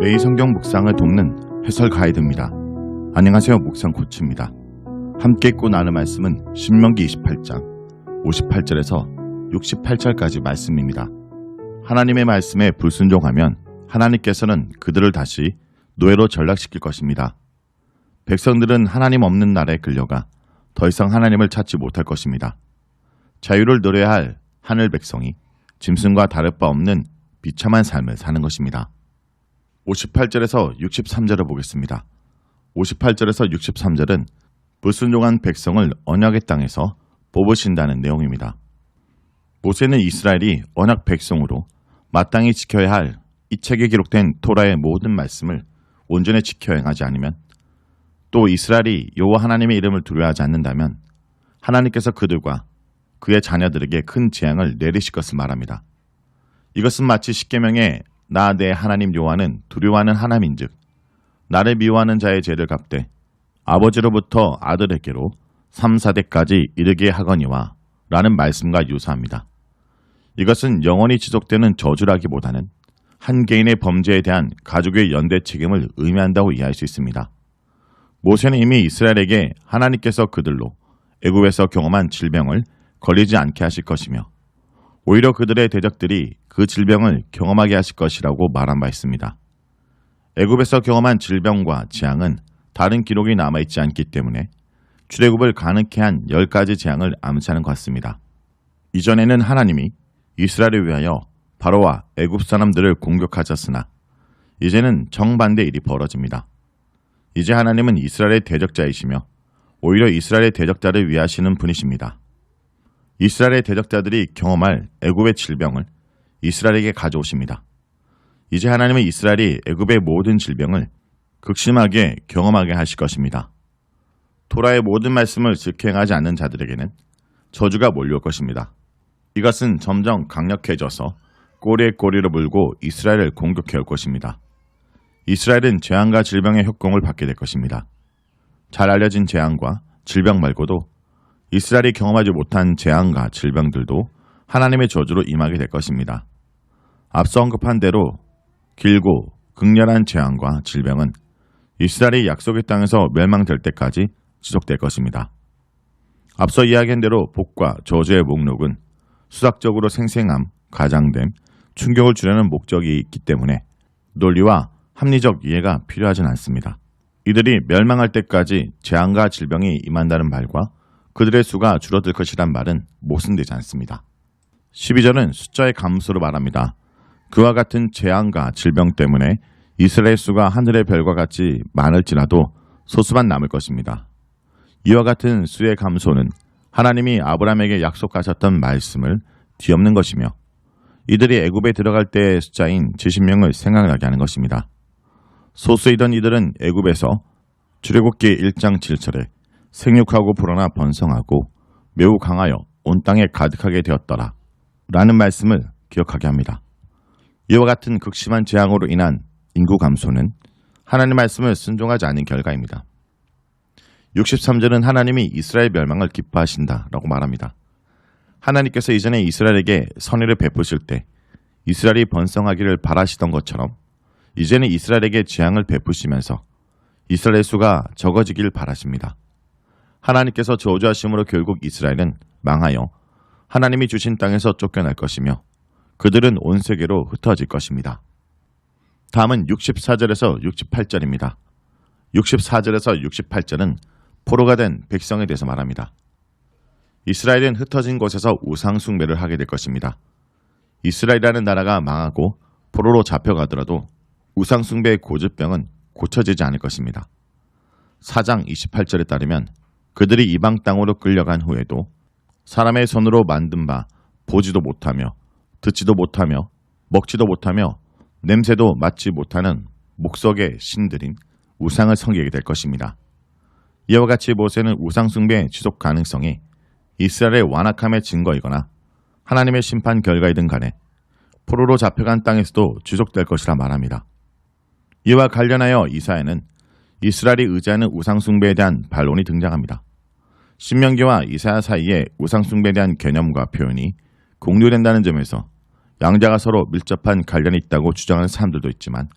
매일 성경 묵상을 돕는 해설 가이드입니다. 안녕하세요. 묵상 코치입니다. 함께 읽고 나눌 말씀은 신명기 28장 58절에서 68절까지 말씀입니다. 하나님의 말씀에 불순종하면 하나님께서는 그들을 다시 노예로 전락시킬 것입니다. 백성들은 하나님 없는 나라에 끌려가 더 이상 하나님을 찾지 못할 것입니다. 자유를 누려야 할 하늘 백성이 짐승과 다를 바 없는 비참한 삶을 사는 것입니다. 58절에서 63절을 보겠습니다. 58절에서 63절은 불순종한 백성을 언약의 땅에서 뽑으신다는 내용입니다. 모세는 이스라엘이 언약 백성으로 마땅히 지켜야 할 이 책에 기록된 토라의 모든 말씀을 온전히 지켜 행하지 않으면, 또 이스라엘이 여호와 하나님의 이름을 두려워하지 않는다면 하나님께서 그들과 그의 자녀들에게 큰 재앙을 내리실 것을 말합니다. 이것은 마치 십계명에 나 내 하나님 여호와는 두려워하는 하나님인즉 나를 미워하는 자의 죄를 갚되 아버지로부터 아들에게로 3, 4대까지 이르게 하거니와 라는 말씀과 유사합니다. 이것은 영원히 지속되는 저주라기보다는 한 개인의 범죄에 대한 가족의 연대 책임을 의미한다고 이해할 수 있습니다. 모세는 이미 이스라엘에게 하나님께서 그들로 애굽에서 경험한 질병을 걸리지 않게 하실 것이며 오히려 그들의 대적들이 그 질병을 경험하게 하실 것이라고 말한 바 있습니다. 애굽에서 경험한 질병과 재앙은 다른 기록이 남아있지 않기 때문에 출애굽을 가능케 한 10가지 재앙을 암시하는 것 같습니다. 이전에는 하나님이 이스라엘을 위하여 바로와 애굽 사람들을 공격하셨으나 이제는 정반대 일이 벌어집니다. 이제 하나님은 이스라엘의 대적자이시며 오히려 이스라엘의 대적자를 위하시는 분이십니다. 이스라엘의 대적자들이 경험할 애굽의 질병을 이스라엘에게 가져오십니다. 이제 하나님은 이스라엘이 애굽의 모든 질병을 극심하게 경험하게 하실 것입니다. 토라의 모든 말씀을 지켜 행하지 않는 자들에게는 저주가 몰려올 것입니다. 이것은 점점 강력해져서 꼬리에 꼬리를 물고 이스라엘을 공격해올 것입니다. 이스라엘은 재앙과 질병의 협공을 받게 될 것입니다. 잘 알려진 재앙과 질병 말고도 이스라엘이 경험하지 못한 재앙과 질병들도 하나님의 저주로 임하게 될 것입니다. 앞서 언급한 대로 길고 극렬한 재앙과 질병은 이스라엘이 약속의 땅에서 멸망될 때까지 지속될 것입니다. 앞서 이야기한 대로 복과 저주의 목록은 수학적으로 생생함, 가장됨, 충격을 주려는 목적이 있기 때문에 논리와 합리적 이해가 필요하진 않습니다. 이들이 멸망할 때까지 재앙과 질병이 임한다는 말과 그들의 수가 줄어들 것이란 말은 모순되지 않습니다. 12절은 숫자의 감소를 말합니다. 그와 같은 재앙과 질병 때문에 이스라엘 수가 하늘의 별과 같이 많을지라도 소수만 남을 것입니다. 이와 같은 수의 감소는 하나님이 아브라함에게 약속하셨던 말씀을 뒤엎는 것이며 이들이 애굽에 들어갈 때의 숫자인 70명을 생각나게 하는 것입니다. 소수이던 이들은 애굽에서 출애굽기 1장 7절에 생육하고 불어나 번성하고 매우 강하여 온 땅에 가득하게 되었더라 라는 말씀을 기억하게 합니다. 이와 같은 극심한 재앙으로 인한 인구 감소는 하나님의 말씀을 순종하지 않은 결과입니다. 63절은 하나님이 이스라엘 멸망을 기뻐하신다 라고 말합니다. 하나님께서 이전에 이스라엘에게 선의를 베푸실 때 이스라엘이 번성하기를 바라시던 것처럼 이제는 이스라엘에게 재앙을 베푸시면서 이스라엘 수가 적어지길 바라십니다. 하나님께서 저주하심으로 결국 이스라엘은 망하여 하나님이 주신 땅에서 쫓겨날 것이며 그들은 온 세계로 흩어질 것입니다. 다음은 64절에서 68절입니다. 64절에서 68절은 포로가 된 백성에 대해서 말합니다. 이스라엘은 흩어진 곳에서 우상 숭배를 하게 될 것입니다. 이스라엘이라는 나라가 망하고 포로로 잡혀가더라도 우상 숭배의 고질병은 고쳐지지 않을 것입니다. 4장 28절에 따르면 그들이 이방 땅으로 끌려간 후에도 사람의 손으로 만든 바 보지도 못하며 듣지도 못하며 먹지도 못하며 냄새도 맡지 못하는 목석의 신들인 우상을 섬기게 될 것입니다. 이와 같이 모세는 우상 숭배의 지속 가능성이 이스라엘의 완악함의 증거이거나 하나님의 심판 결과이든 간에 포로로 잡혀간 땅에서도 지속될 것이라 말합니다. 이와 관련하여 이사야는 이스라엘이 의지하는 우상 숭배에 대한 반론이 등장합니다. 신명기와 이사야 사이에 우상 숭배에 대한 개념과 표현이 공유된다는 점에서 양자가 서로 밀접한 관련이 있다고 주장하는 사람들도 있지만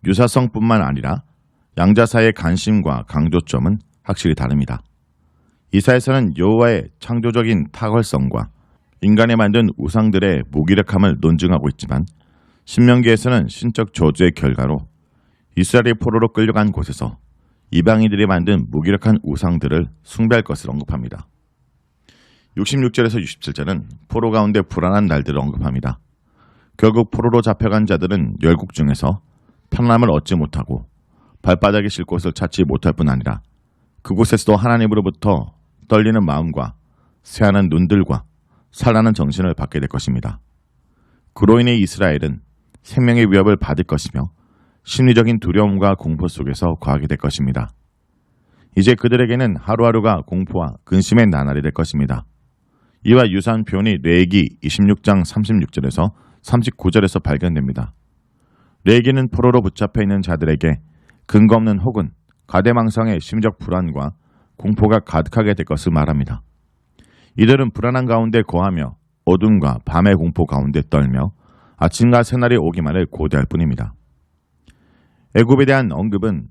유사성뿐만 아니라 양자 사이의 관심과 강조점은 확실히 다릅니다. 이사야서는 여호와의 창조적인 탁월성과 인간이 만든 우상들의 무기력함을 논증하고 있지만 신명기에서는 신적 저주의 결과로 이스라엘이 포로로 끌려간 곳에서 이방인들이 만든 무기력한 우상들을 숭배할 것을 언급합니다. 66절에서 67절은 포로 가운데 불안한 날들을 언급합니다. 결국 포로로 잡혀간 자들은 열국 중에서 편안함을 얻지 못하고 발바닥이 실 곳을 찾지 못할 뿐 아니라 그곳에서도 하나님으로부터 떨리는 마음과 새하는 눈들과 살라는 정신을 받게 될 것입니다. 그로 인해 이스라엘은 생명의 위협을 받을 것이며 심리적인 두려움과 공포 속에서 거하게 될 것입니다. 이제 그들에게는 하루하루가 공포와 근심의 나날이 될 것입니다. 이와 유사한 표현이 레위기 26장 36절에서 39절에서 발견됩니다. 레위기는 포로로 붙잡혀 있는 자들에게 근거 없는 혹은 가대망상의 심적 불안과 공포가 가득하게 될 것을 말합니다. 이들은 불안한 가운데 거하며 어둠과 밤의 공포 가운데 떨며 아침과 새날이 오기만을 고대할 뿐입니다. 애굽에 대한 언급은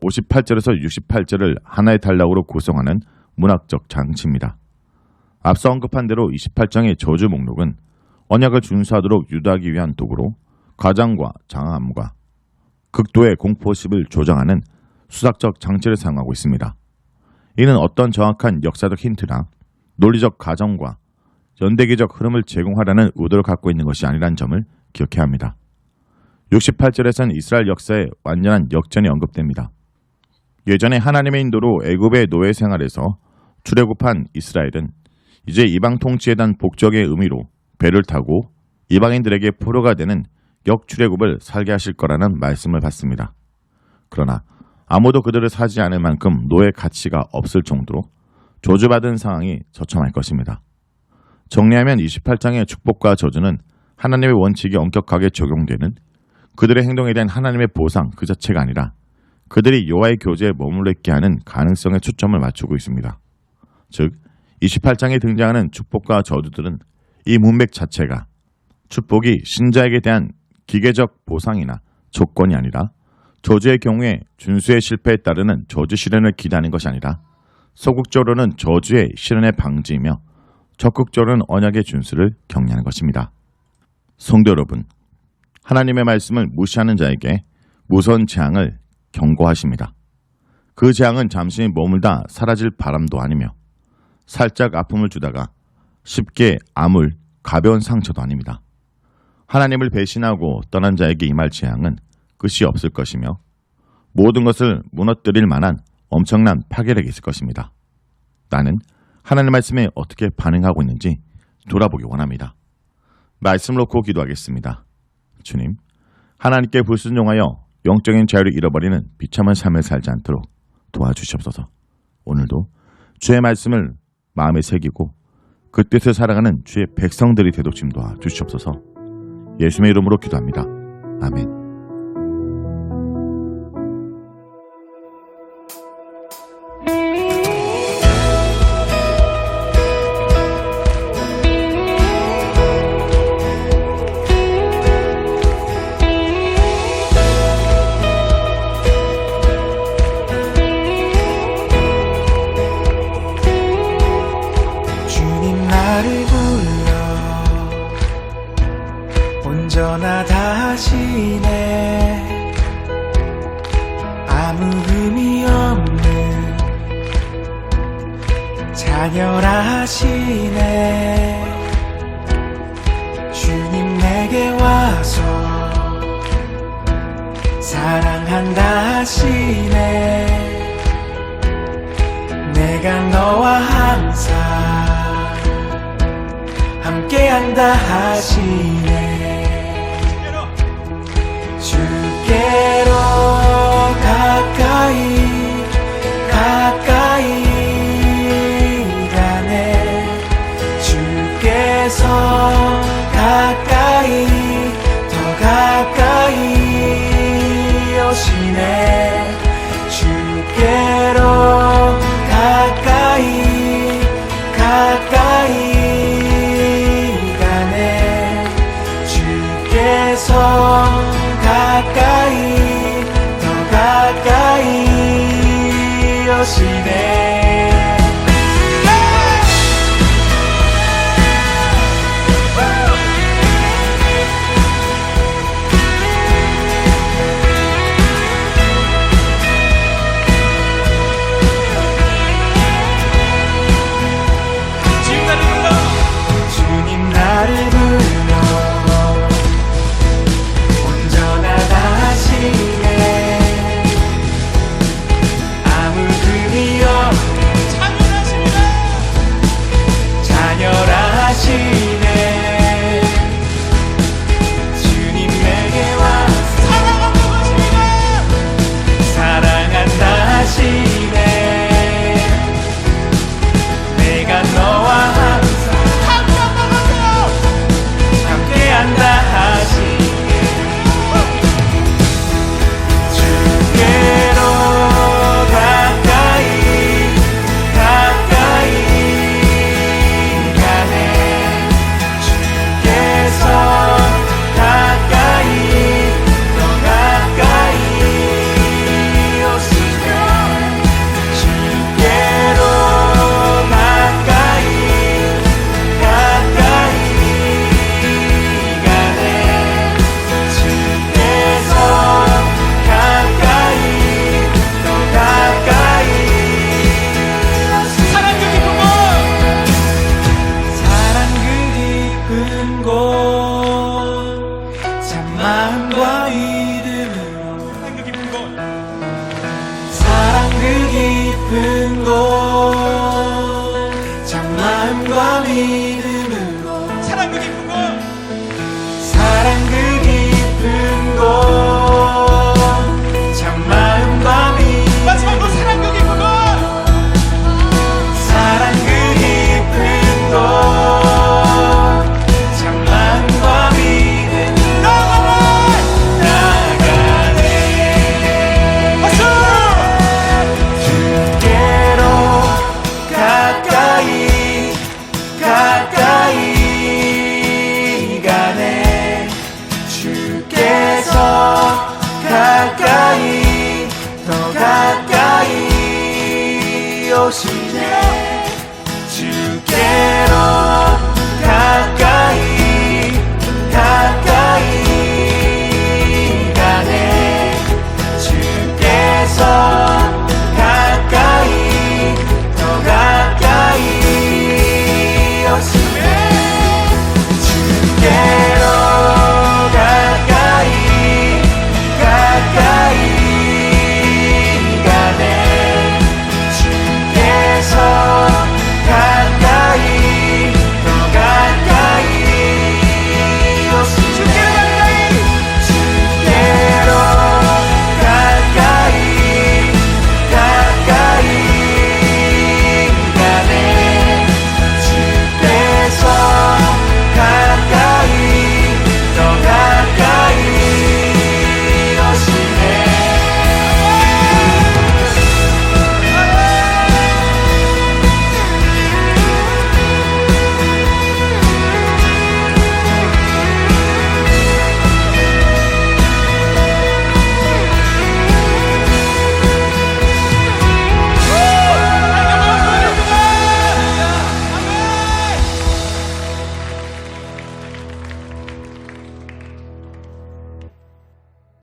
58절에서 68절을 하나의 단락으로 구성하는 문학적 장치입니다. 앞서 언급한 대로 28장의 저주 목록은 언약을 준수하도록 유도하기 위한 도구로 가장과 장함과 극도의 공포심을 조장하는 수학적 장치를 사용하고 있습니다. 이는 어떤 정확한 역사적 힌트나 논리적 가정과 연대기적 흐름을 제공하라는 의도를 갖고 있는 것이 아니라는 점을 기억해야 합니다. 68절에서는 이스라엘 역사의 완전한 역전이 언급됩니다. 예전에 하나님의 인도로 애굽의 노예 생활에서 출애굽한 이스라엘은 이제 이방 통치에 대한 복적의 의미로 배를 타고 이방인들에게 포로가 되는 역출애굽을 살게 하실 거라는 말씀을 받습니다. 그러나 아무도 그들을 사지 않을 만큼 노예 가치가 없을 정도로 저주받은 상황이 처참할 것입니다. 정리하면 28장의 축복과 저주는 하나님의 원칙이 엄격하게 적용되는 그들의 행동에 대한 하나님의 보상 그 자체가 아니라 그들이 여호와의 교제에 머물러 있게 하는 가능성에 초점을 맞추고 있습니다. 즉 28장에 등장하는 축복과 저주들은 이 문맥 자체가 축복이 신자에게 대한 기계적 보상이나 조건이 아니라 저주의 경우에 준수의 실패에 따르는 저주 실현을 기대하는 것이 아니라 소극적으로는 저주의 실현의 방지이며 적극적으로는 언약의 준수를 격려하는 것입니다. 성도 여러분, 하나님의 말씀을 무시하는 자에게 무서운 재앙을 경고하십니다. 그 재앙은 잠시 머물다 사라질 바람도 아니며 살짝 아픔을 주다가 쉽게 아물 가벼운 상처도 아닙니다. 하나님을 배신하고 떠난 자에게 임할 재앙은 끝이 없을 것이며 모든 것을 무너뜨릴 만한 엄청난 파괴력이 있을 것입니다. 나는 하나님 말씀에 어떻게 반응하고 있는지 돌아보기 원합니다. 말씀 놓고 기도하겠습니다. 주님, 하나님께 불순종하여 영적인 자유를 잃어버리는 비참한 삶을 살지 않도록 도와주시옵소서. 오늘도 주의 말씀을 마음에 새기고 그 뜻을 살아가는 주의 백성들이 되도록 좀 도와주시옵소서. 예수님의 이름으로 기도합니다. 아멘. 온전하다시네 아무 의미 없는 잔열하시네 주님 내게 와서 사랑한다 하시네 내가 너와 항상 함께한다 하시네 주께로 가까이 가네 주께서 가까이 더 가까이 오시네 주께로 가까이 가네 주께서 가까이 마음과 믿음으로 사랑 그 깊은 곳 사랑 그 깊은 곳 참마음과 믿음 마지막으로 사랑 그 깊은 곳 사랑 그 깊은 곳 참마음과 믿음 나가네 박수 주께로 가까이 가까이 가네 주께서 가까이 더 가까이 오시네 주께로